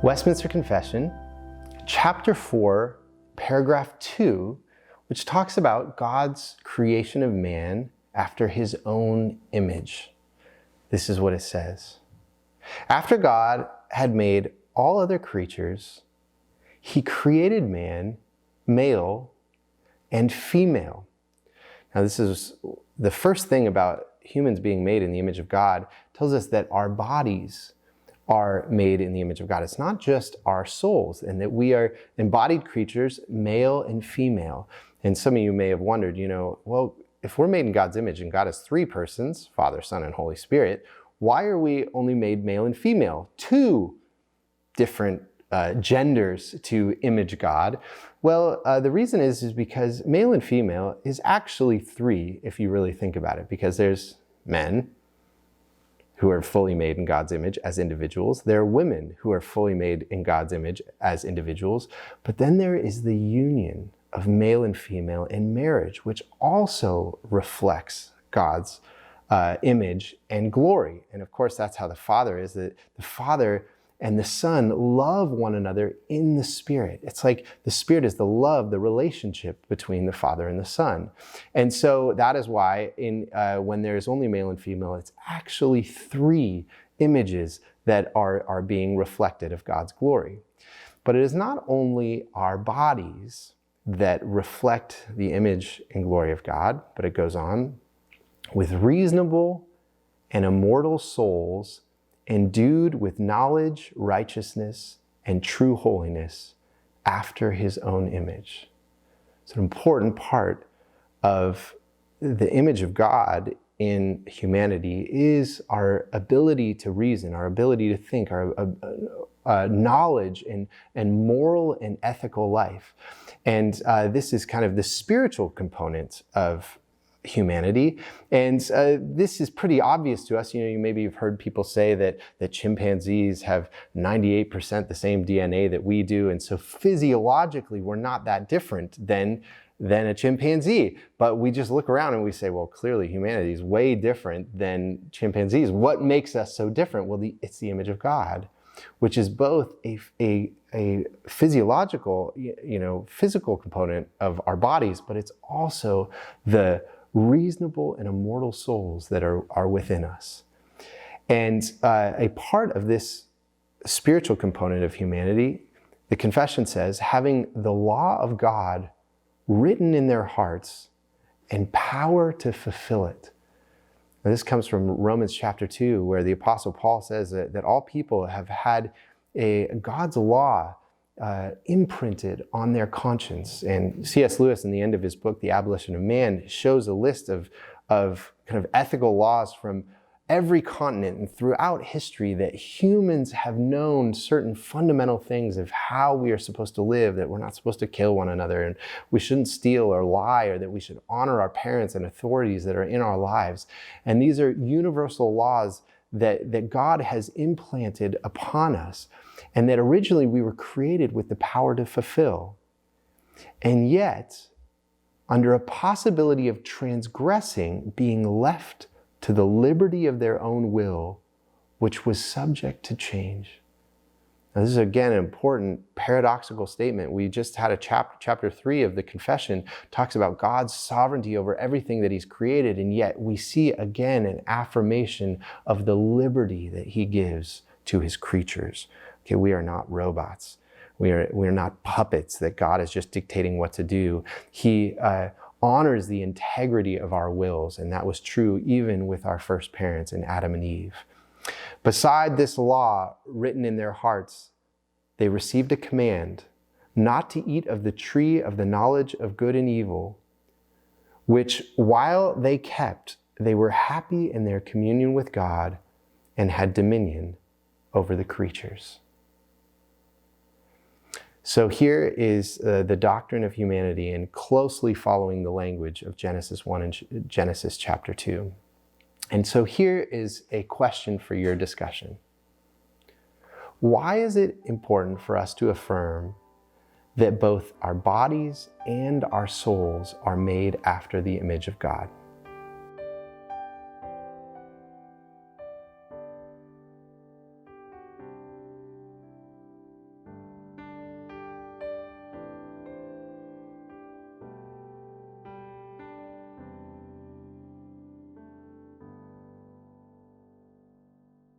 Westminster Confession, chapter 4, paragraph 2, which talks about God's creation of man after his own image. This is what it says. After God had made all other creatures, he created man, male and female. Now, this is the first thing about humans being made in the image of God. It tells us that our bodies are made in the image of God. It's not just our souls, and that we are embodied creatures, male and female. And some of you may have wondered, well, if we're made in God's image and God is three persons, Father, Son, and Holy Spirit, why are we only made male and female? Two different genders to image God. Well, the reason is because male and female is actually three, if you really think about it, because there's men who are fully made in God's image as individuals. There are women who are fully made in God's image as individuals. But then there is the union of male and female in marriage, which also reflects God's image and glory. And of course, that's how the Father is, that the Father and the Son love one another in the Spirit. It's like the Spirit is the love, the relationship between the Father and the Son. And so that is why when there's only male and female, it's actually three images that are being reflected of God's glory. But it is not only our bodies that reflect the image and glory of God, but it goes on, with reasonable and immortal souls endued with knowledge, righteousness, and true holiness after his own image. It's an important part of the image of God in humanity is our ability to reason, our ability to think, our knowledge and moral and ethical life. And this is kind of the spiritual component of humanity. And this is pretty obvious to us. Maybe you've heard people say that chimpanzees have 98% the same DNA that we do. And so physiologically, we're not that different than a chimpanzee. But we just look around and we say, well, clearly humanity is way different than chimpanzees. What makes us so different? Well, it's the image of God, which is both a physiological, physical component of our bodies, but it's also the reasonable and immortal souls that are within us. And a part of this spiritual component of humanity, the confession says, having the law of God written in their hearts and power to fulfill it. Now, this comes from Romans chapter 2, where the Apostle Paul says that all people have had God's law imprinted on their conscience. And C.S. Lewis, in the end of his book, The Abolition of Man, shows a list of kind of ethical laws from every continent and throughout history that humans have known certain fundamental things of how we are supposed to live, that we're not supposed to kill one another, and we shouldn't steal or lie, or that we should honor our parents and authorities that are in our lives. And these are universal laws that God has implanted upon us, and that originally we were created with the power to fulfill. And yet, under a possibility of transgressing, being left to the liberty of their own will, which was subject to change. Now, this is again an important paradoxical statement. We just had a chapter 3 of the confession talks about God's sovereignty over everything that he's created, and yet we see again an affirmation of the liberty that he gives to his creatures. Okay, we are not robots. We are not puppets that God is just dictating what to do. He honors the integrity of our wills, and that was true even with our first parents in Adam and Eve. Beside this law written in their hearts, they received a command not to eat of the tree of the knowledge of good and evil, which while they kept, they were happy in their communion with God and had dominion over the creatures. So here is the doctrine of humanity, and closely following the language of Genesis 1 and Genesis chapter 2. And so here is a question for your discussion. Why is it important for us to affirm that both our bodies and our souls are made after the image of God?